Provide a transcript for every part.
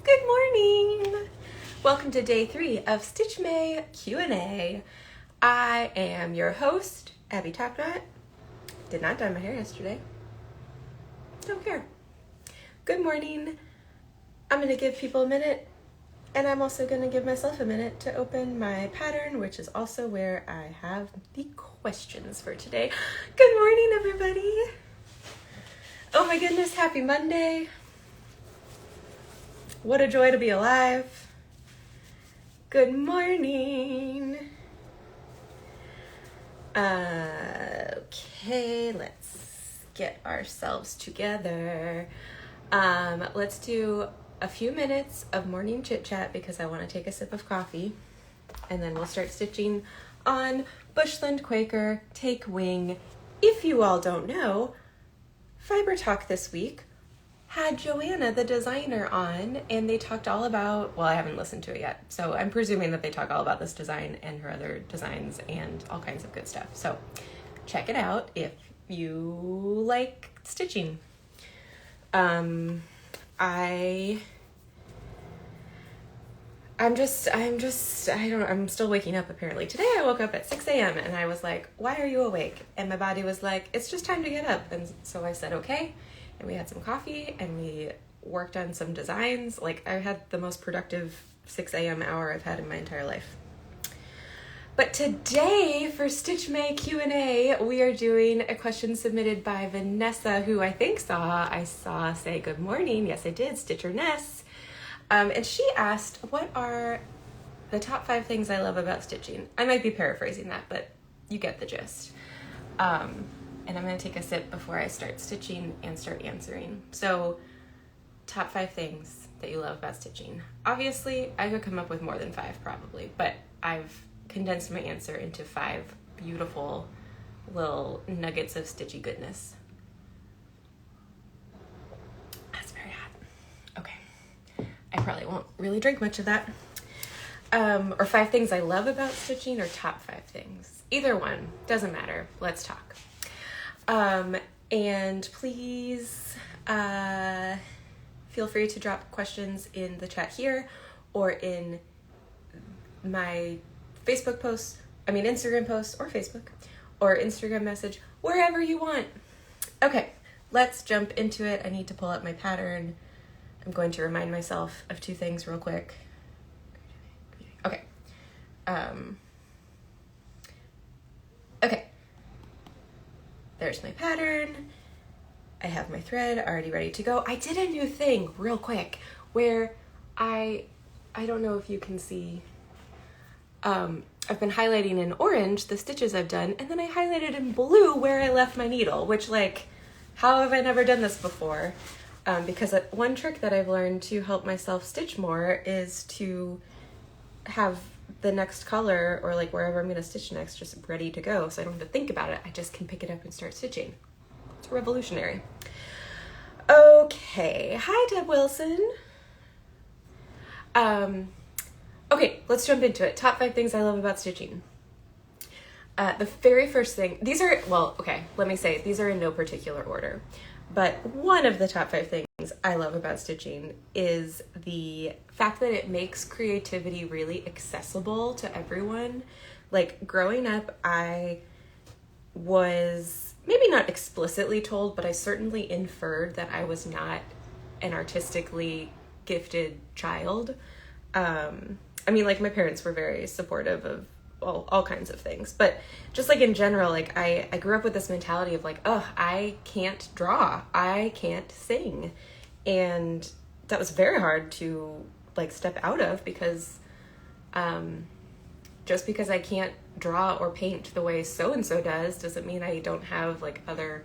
Good morning! Welcome to day 3 of StitchMayQ&A. I am your host, Abby TopKnot. Did not dye my hair yesterday. Don't care. Good morning. I'm going to give people a minute, and I'm also going to give myself a minute to open my pattern, which is also where I have the questions for today. Good morning, everybody. Oh my goodness, happy Monday. What a joy to be alive. Good morning. Okay, let's get ourselves together. Let's do a few minutes of morning chit chat because I want to take a sip of coffee, and then we'll start stitching on Bushland Quaker Take Wing. If you all don't know, Fiber Talk this week had Joanna, the designer, on, and they talked all about, well, I haven't listened to it yet, so I'm presuming that they talk all about this design and her other designs and all kinds of good stuff. So check it out if you like stitching. I'm still waking up apparently. Today I woke up at 6 a.m. and I was like, why are you awake? And my body was like, it's just time to get up. And so I said, okay. And we had some coffee and we worked on some designs. Like, I had the most productive 6 a.m. hour I've had in my entire life. But today for StitchMayQ&A, we are doing a question submitted by Vanessa, who I saw say good morning. Yes, I did, Stitcher Ness. And she asked, what are the top 5 things I love about stitching? I might be paraphrasing that, but you get the gist. And I'm going to take a sip before I start stitching and start answering. So, top 5 things that you love about stitching. Obviously, I could come up with more than 5 probably, but I've condensed my answer into 5 beautiful little nuggets of stitchy goodness. That's very hot. Okay. I probably won't really drink much of that. Or 5 things I love about stitching, or top 5 things. Either one, doesn't matter. Let's talk. And please, feel free to drop questions in the chat here or in my Instagram post or Facebook or Instagram message, wherever you want. Okay, let's jump into it. I need to pull up my pattern. I'm going to remind myself of 2 things real quick. Okay. Okay. There's my pattern. I have my thread already ready to go. I did a new thing real quick where I don't know if you can see, I've been highlighting in orange the stitches I've done, and then I highlighted in blue where I left my needle, which, like, how have I never done this before? Because one trick that I've learned to help myself stitch more is to have the next color, or like wherever I'm going to stitch next, just ready to go, so I don't have to think about it. I just can pick it up and start stitching. It's revolutionary. Okay, hi Deb Wilson. Okay, let's jump into it. Top 5 things I love about stitching. The very first thing, these are in no particular order, but one of the top 5 things I love about stitching is the fact that it makes creativity really accessible to everyone. Like, growing up, I was maybe not explicitly told, but I certainly inferred that I was not an artistically gifted child. I mean, like, my parents were very supportive of all kinds of things, but just like in general, like I grew up with this mentality of like, oh, I can't draw, I can't sing, and that was very hard to like step out of, because just because I can't draw or paint the way so-and-so does doesn't mean I don't have like other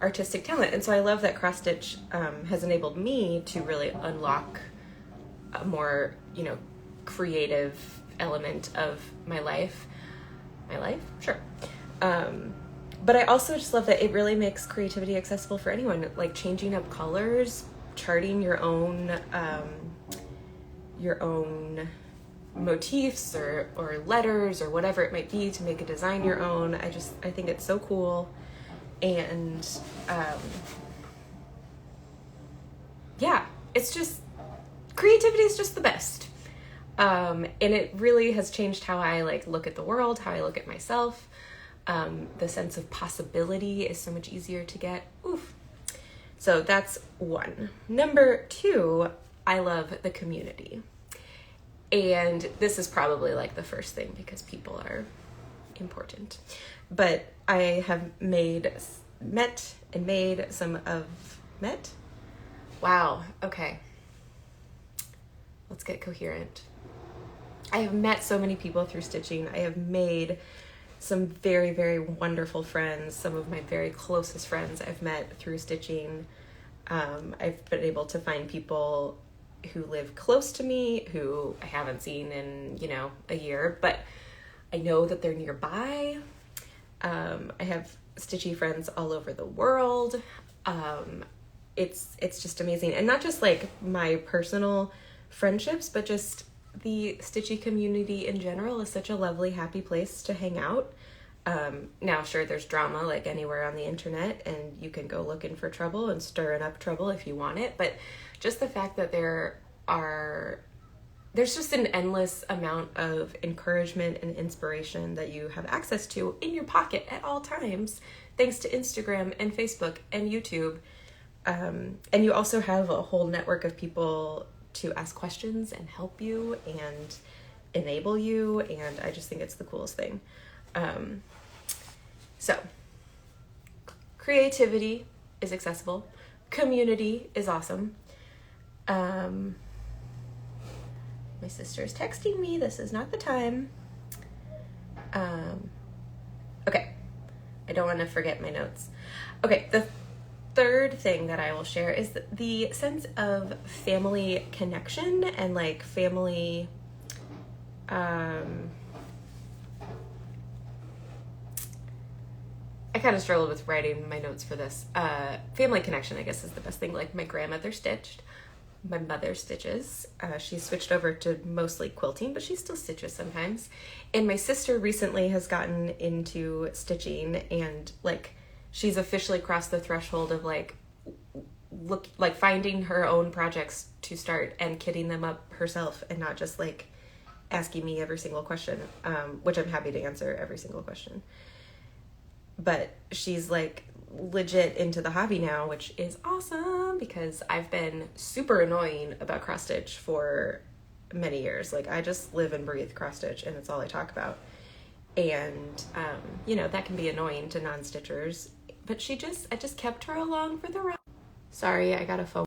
artistic talent. And so I love that cross stitch has enabled me to really unlock a more, creative element of my life. Sure. But I also just love that it really makes creativity accessible for anyone, like changing up colors, charting your own motifs or letters or whatever it might be to make a design your own. I think it's so cool. And yeah, it's just creativity is just the best. And it really has changed how I like look at the world, how I look at myself. The sense of possibility is so much easier to get. Oof. So that's one. Number two, I love the community. And this is probably like the first thing because people are important. But I have met some of. Wow, okay. Let's get coherent. I have met so many people through stitching. I have made some very, very wonderful friends. Some of my very closest friends I've met through stitching. I've been able to find people who live close to me, who I haven't seen in, a year, but I know that they're nearby. I have stitchy friends all over the world. It's just amazing. And not just like my personal friendships, but just the stitchy community in general is such a lovely, happy place to hang out. Now, sure, there's drama like anywhere on the internet, and you can go looking for trouble and stirring up trouble if you want it. But just the fact that there's just an endless amount of encouragement and inspiration that you have access to in your pocket at all times, thanks to Instagram and Facebook and YouTube. And you also have a whole network of people to ask questions and help you and enable you, and I just think it's the coolest thing. So creativity is accessible. Community is awesome. My sister is texting me. This is not the time. Okay. I don't want to forget my notes. Okay, the third thing that I will share is the sense of family connection and like family, I kind of struggled with writing my notes for this. Family connection, I guess, is the best thing. Like my grandmother stitched, my mother stitches. She switched over to mostly quilting, but she still stitches sometimes. And my sister recently has gotten into stitching, and like she's officially crossed the threshold of like finding her own projects to start and kitting them up herself, and not just like asking me every single question, which I'm happy to answer every single question. But she's like legit into the hobby now, which is awesome because I've been super annoying about cross stitch for many years. Like I just live and breathe cross stitch, and it's all I talk about. And that can be annoying to non-stitchers, but I just kept her along for the ride. Sorry, I got a phone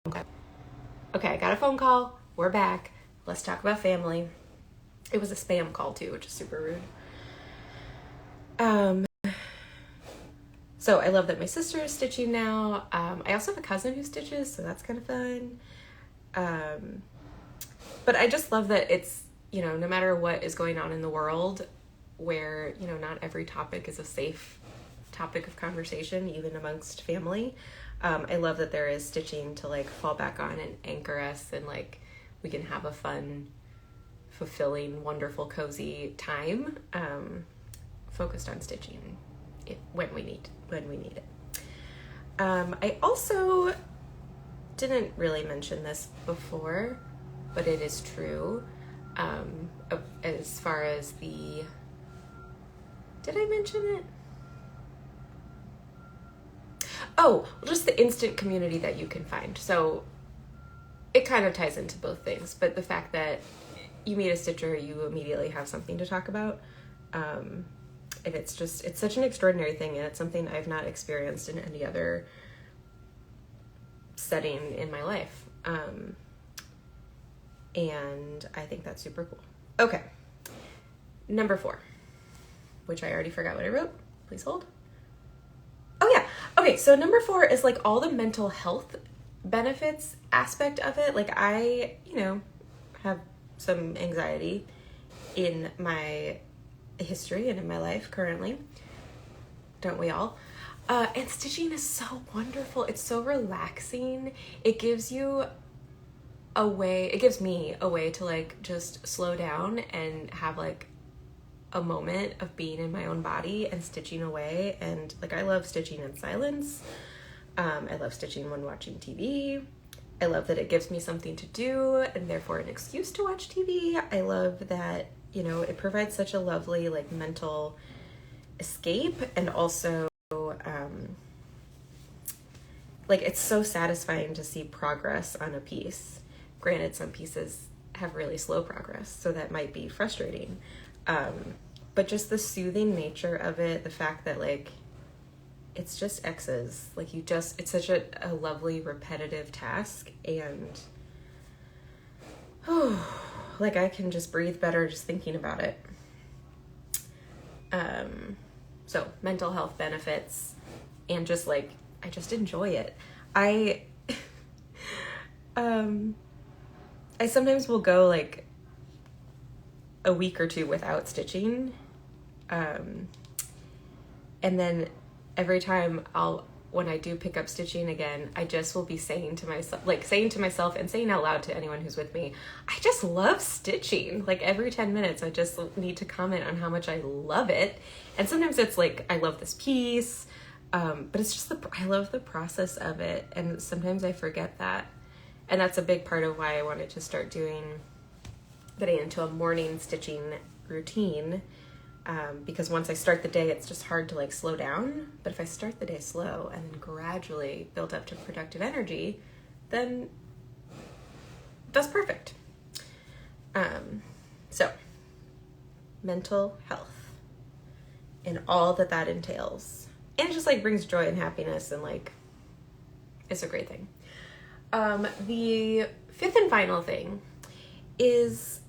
call. Okay, I got a phone call. We're back. Let's talk about family. It was a spam call too, which is super rude. So I love that my sister is stitching now. I also have a cousin who stitches, so that's kind of fun. But I just love that it's, no matter what is going on in the world, where, not every topic is a safe topic of conversation, even amongst family. I love that there is stitching to like fall back on and anchor us, and like we can have a fun, fulfilling, wonderful, cozy time focused on stitching when we need it. I also didn't really mention this before, but it is true. As far as did I mention it? Oh, just the instant community that you can find. So it kind of ties into both things, but the fact that you meet a stitcher, you immediately have something to talk about. And it's such an extraordinary thing, and it's something I've not experienced in any other setting in my life. And I think that's super cool. Okay. Number 4, which I already forgot what I wrote. Please hold. Oh yeah. Okay. So number 4 is like all the mental health benefits aspect of it. Like I, have some anxiety in my history and in my life currently. Don't we all? And stitching is so wonderful. It's so relaxing. It gives me a way to like just slow down and have like a moment of being in my own body and stitching away. And like I love stitching in silence. I love stitching when watching TV. I love that it gives me something to do and therefore an excuse to watch TV. I love that, you know, it provides such a lovely like mental escape, and also like it's so satisfying to see progress on a piece. Granted, some pieces have really slow progress, so that might be frustrating. But just the soothing nature of it, the fact that like it's just X's, like it's such a lovely repetitive task, and like I can just breathe better just thinking about it. So mental health benefits, and just like I just enjoy it. I sometimes will go like a week or two without stitching, and then every time when I do pick up stitching again, I just will be saying to myself and saying out loud to anyone who's with me, I just love stitching. Like every 10 minutes, I just need to comment on how much I love it. And sometimes it's like, I love this piece, but it's just I love the process of it. And sometimes I forget that. And that's a big part of why I wanted to start getting into a morning stitching routine. Because once I start the day, it's just hard to like slow down. But if I start the day slow and then gradually build up to productive energy, then that's perfect. So mental health and all that entails. And it just like brings joy and happiness, and like, it's a great thing. The fifth and final thing is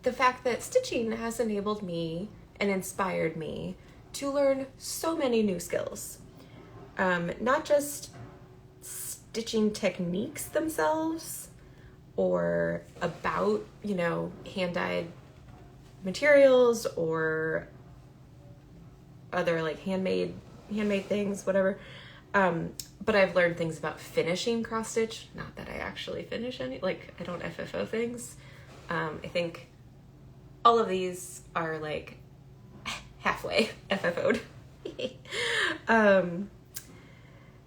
the fact that stitching has enabled me and inspired me to learn so many new skills. Not just stitching techniques themselves or about, you know, hand-dyed materials or other like handmade things, whatever. But I've learned things about finishing cross stitch. Not that I actually finish any, like I don't FFO things. I think all of these are like halfway FFO'd.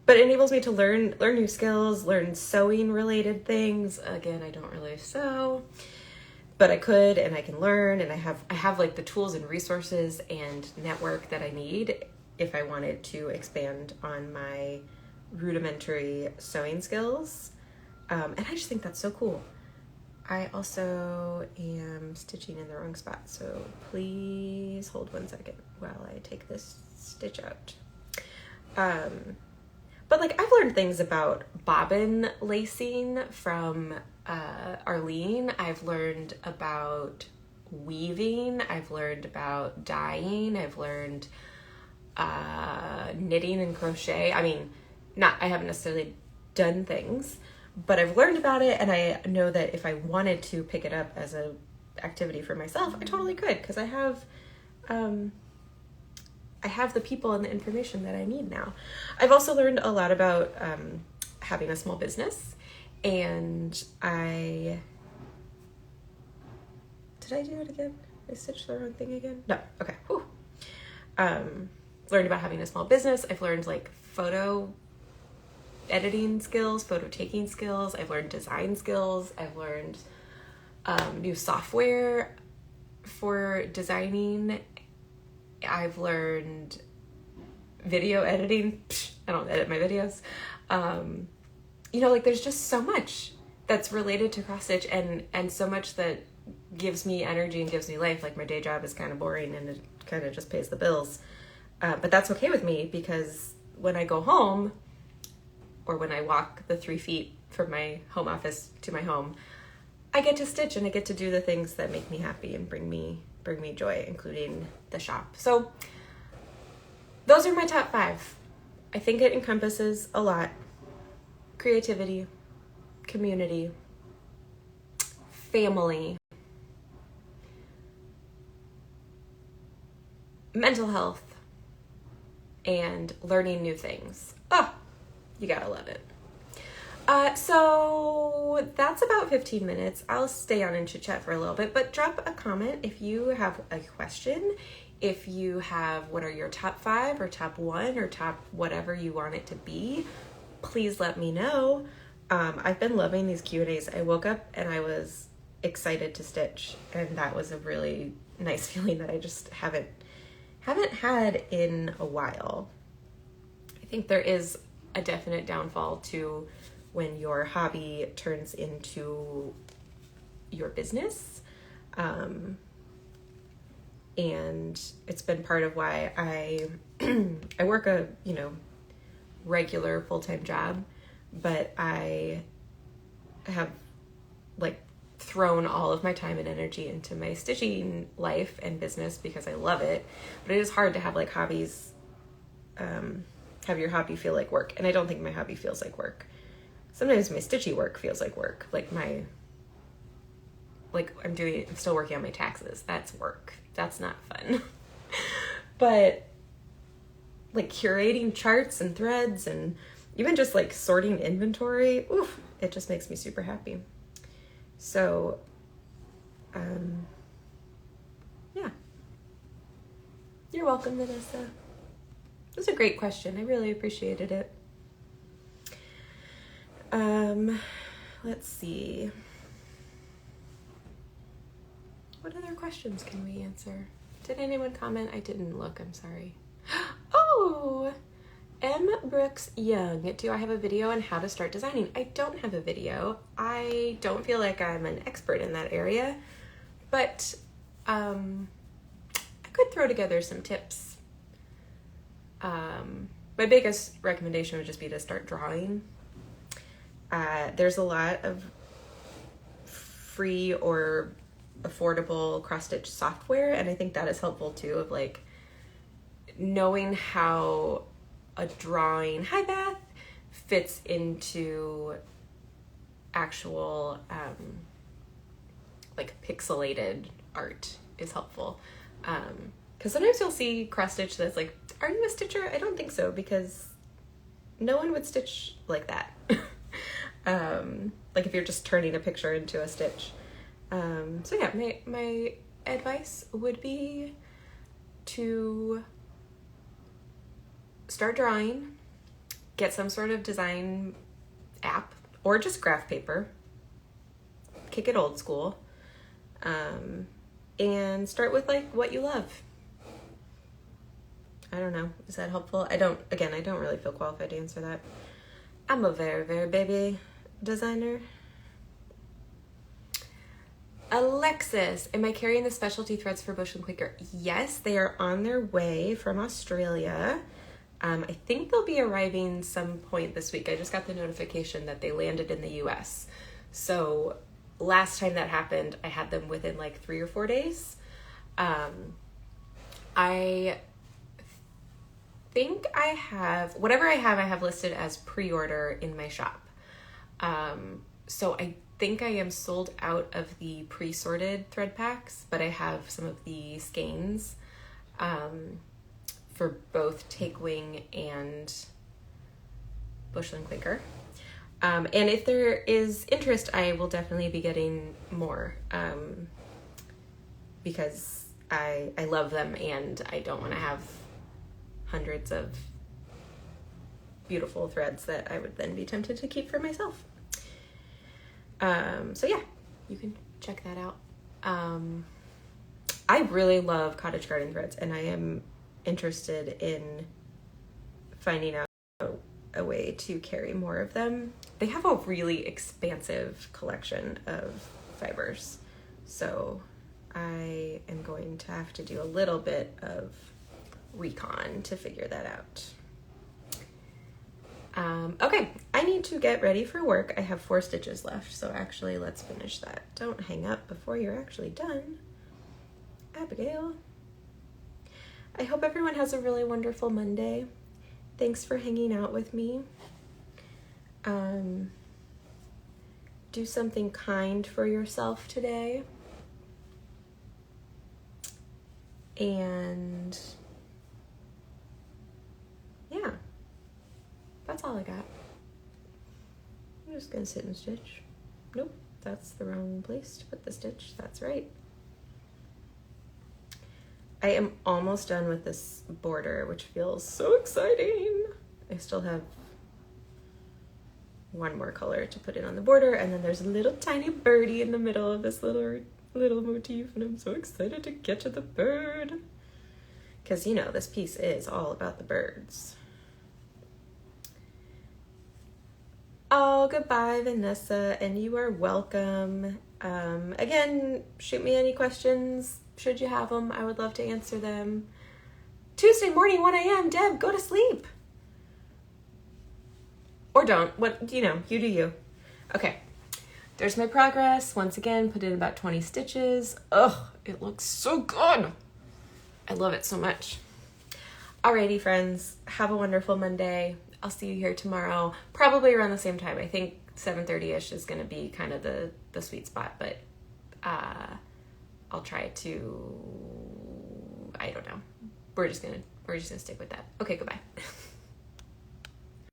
But it enables me to learn new skills, learn sewing related things. Again, I don't really sew, but I could, and I can learn, and I have like the tools and resources and network that I need if I wanted to expand on my rudimentary sewing skills. And I just think that's so cool. I also am stitching in the wrong spot, so please hold 1 second while I take this stitch out. But like I've learned things about bobbin lacing from Arlene. I've learned about weaving. I've learned about dyeing. I've learned knitting and crochet. I mean, I haven't necessarily done things, but I've learned about it, and I know that if I wanted to pick it up as a activity for myself, I totally could, because I have the people and the information that I need now. I've also learned a lot about having a small business, and did I do it again? I stitched the wrong thing again? No, okay. Whew. Learned about having a small business. I've learned like photo editing skills, photo taking skills. I've learned design skills. I've learned new software for designing. I've learned video editing. I don't edit my videos. You know, like there's just so much that's related to cross stitch, and so much that gives me energy and gives me life. Like my day job is kind of boring and it kind of just pays the bills. But that's okay with me, because when I go home, or when I walk the 3 feet from my home office to my home, I get to stitch and I get to do the things that make me happy and bring me joy, including the shop. So those are my top 5. I think it encompasses a lot: creativity, community, family, mental health, and learning new things. Oh, you gotta love it. So that's about 15 minutes. I'll stay on and chit chat for a little bit, but drop a comment if you have a question. If you have, what are your top 5 or top 1 or top whatever you want it to be, please let me know. I've been loving these Q&As. I woke up and I was excited to stitch, and that was a really nice feeling that I just haven't had in a while. I think there is a definite downfall to when your hobby turns into your business. And it's been part of why I work a, regular full-time job, but I have like thrown all of my time and energy into my stitching life and business because I love it. But it is hard to have like hobbies, have your hobby feel like work. And I don't think my hobby feels like work. Sometimes my stitchy work feels like work. I'm still working on my taxes. That's work. That's not fun. But like curating charts and threads and even just like sorting inventory, oof, it just makes me super happy. So, yeah. You're welcome, Vanessa. It was a great question. I really appreciated it. Let's see. What other questions can we answer? Did anyone comment? I didn't look, I'm sorry. Oh, M. Brooks Young. Do I have a video on how to start designing? I don't have a video. I don't feel like I'm an expert in that area, but I could throw together some tips. My biggest recommendation would just be to start drawing. There's a lot of free or affordable cross-stitch software, and I think that is helpful too, of like knowing how a drawing, hi Beth, fits into actual like pixelated art is helpful. Because sometimes you'll see cross-stitch that's like, are you a stitcher? I don't think so, because no one would stitch like that. Like if you're just turning a picture into a stitch. So yeah, my advice would be to start drawing, get some sort of design app, or just graph paper, kick it old school, and start with like what you love. I don't know, is that helpful? I don't really feel qualified to answer that. I'm a very, very baby designer. Alexis, am I carrying the specialty threads for Bush and Quaker? Yes, they are on their way from Australia. I think they'll be arriving some point this week. I just got the notification that they landed in the US. So last time that happened, I had them within like 3 or 4 days. I think I have, whatever I have listed as pre-order in my shop. So I think I am sold out of the pre-sorted thread packs, but I have some of the skeins for both Take Wing and Bushland Quaker. And if there is interest, I will definitely be getting more because I love them and I don't want to have hundreds of beautiful threads that I would then be tempted to keep for myself. So yeah, you can check that out. I really love cottage garden threads, and I am interested in finding out a way to carry more of them. They have a really expansive collection of fibers, so I am going to have to do a little bit of recon to figure that out. Okay, I need to get ready for work. I have 4 stitches left, so actually let's finish that. Don't hang up before you're actually done. Abigail. I hope everyone has a really wonderful Monday. Thanks for hanging out with me. Do something kind for yourself today. And yeah. That's all I got. I'm just gonna sit and stitch. Nope, that's the wrong place to put the stitch. That's right. I am almost done with this border, which feels so exciting. I still have one more color to put in on the border, and then there's a little tiny birdie in the middle of this little motif, and I'm so excited to get to the bird. Because, you know, this piece is all about the birds. Oh, goodbye, Vanessa, and you are welcome. Again, shoot me any questions, should you have them. I would love to answer them. Tuesday morning, 1 a.m., Deb, go to sleep. Or don't. What, you know, you do you. Okay. There's my progress. Once again, put in about 20 stitches. Ugh, it looks so good. I love it so much. Alrighty, friends. Have a wonderful Monday. I'll see you here tomorrow, probably around the same time. I think 7:30ish is going to be kind of the sweet spot, but I'll try to, I don't know. We're just gonna stick with that. Okay, goodbye.